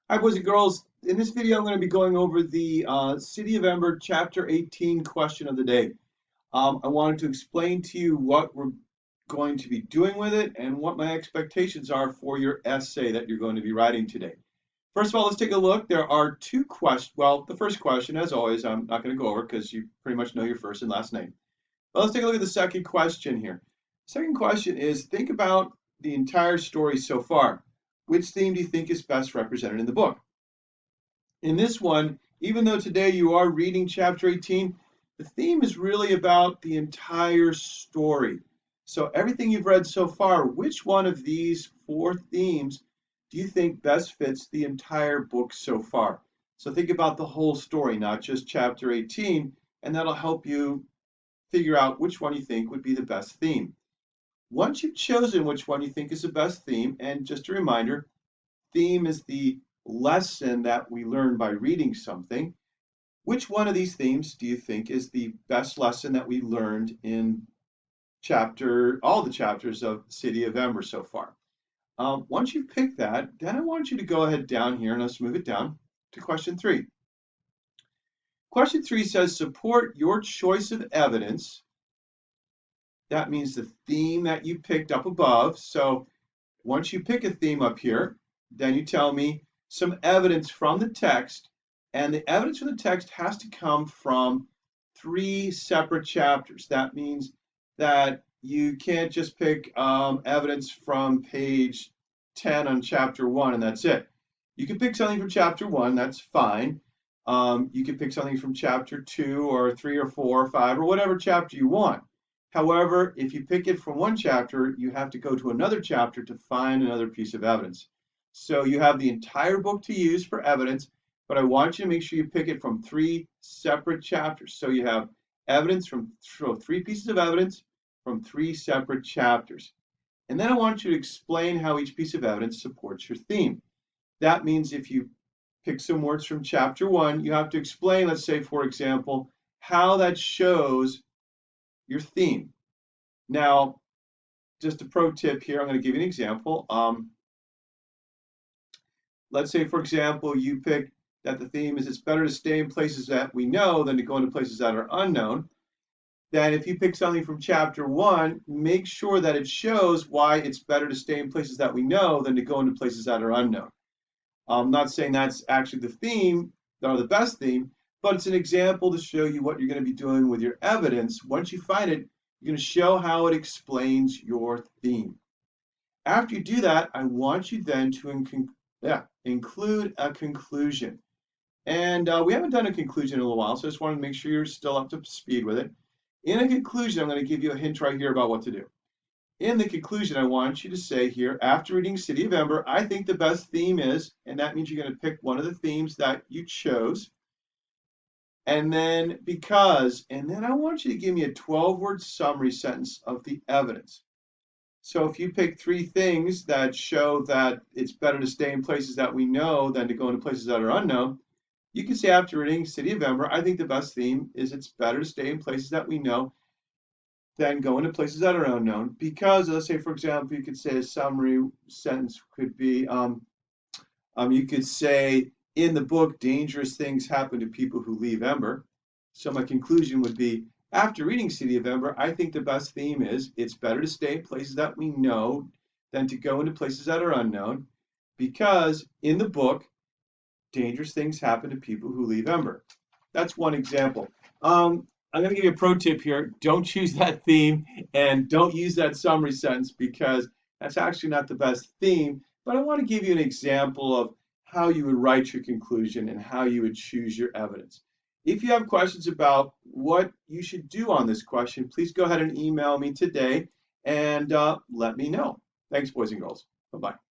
Hi, boys and girls. In this video, I'm going to be going over the City of Ember Chapter 18 question of the day. I wanted to explain to you what we're going to be doing with it and what my expectations are for your essay that you're going to be writing today. First of all, let's take a look. There are two questions. Well, the first question, as always, I'm not going to go over because you pretty much know your first and last name. But let's take a look at the second question here. Second question is, think about the entire story so far. Which theme do you think is best represented in the book? In this one, even though today you are reading chapter 18, the theme is really about the entire story. So everything you've read so far, which one of these four themes do you think best fits the entire book so far? So think about the whole story, not just chapter 18, and that'll help you figure out which one you think would be the best theme. Once you've chosen which one you think is the best theme, and just a reminder, theme is the lesson that we learn by reading something. Which one of these themes do you think is the best lesson that we learned in all the chapters of City of Ember so far? Once you've picked that, then I want you to go ahead down here and let's move it down to question 3. Question 3 says, support your choice of evidence. That means the theme that you picked up above. So once you pick a theme up here, then you tell me some evidence from the text, and the evidence from the text has to come from 3 separate chapters. That means that you can't just pick evidence from page 10 on chapter 1 and that's it. You can pick something from chapter 1, that's fine. You can pick something from chapter 2 or 3 or 4 or 5 or whatever chapter you want. However, if you pick it from one chapter, you have to go to another chapter to find another piece of evidence. So you have the entire book to use for evidence, but I want you to make sure you pick it from 3 separate chapters. So you have evidence from 3 pieces of evidence from 3 separate chapters. And then I want you to explain how each piece of evidence supports your theme. That means if you pick some words from chapter 1, you have to explain, let's say, for example, how that shows your theme. Now, just a pro tip here, I'm going to give you an example. Let's say, for example, you pick that the theme is it's better to stay in places that we know than to go into places that are unknown. Then if you pick something from chapter 1, make sure that it shows why it's better to stay in places that we know than to go into places that are unknown. I'm not saying that's actually the theme or the best theme, but it's an example to show you what you're going to be doing with your evidence. Once you find it, you're going to show how it explains your theme. After you do that, I want you then to include a conclusion. And we haven't done a conclusion in a little while, so I just wanted to make sure you're still up to speed with it. In a conclusion, I'm going to give you a hint right here about what to do. In the conclusion, I want you to say here, after reading City of Ember, I think the best theme is, and that means you're going to pick one of the themes that you chose. And then and then I want you to give me a 12-word summary sentence of the evidence. So if you pick 3 things that show that it's better to stay in places that we know than to go into places that are unknown, you can say after reading City of Ember, I think the best theme is it's better to stay in places that we know than go into places that are unknown. Because let's say, for example, you could say a summary sentence could be, you could say, in the book, dangerous things happen to people who leave Ember. So my conclusion would be, after reading City of Ember, I think the best theme is it's better to stay in places that we know than to go into places that are unknown, because in the book, dangerous things happen to people who leave Ember. That's one example. I'm going to give you a pro tip here. Don't choose that theme and don't use that summary sentence because that's actually not the best theme. But I want to give you an example of how you would write your conclusion and how you would choose your evidence. If you have questions about what you should do on this question, please go ahead and email me today and let me know. Thanks, boys and girls. Bye-bye.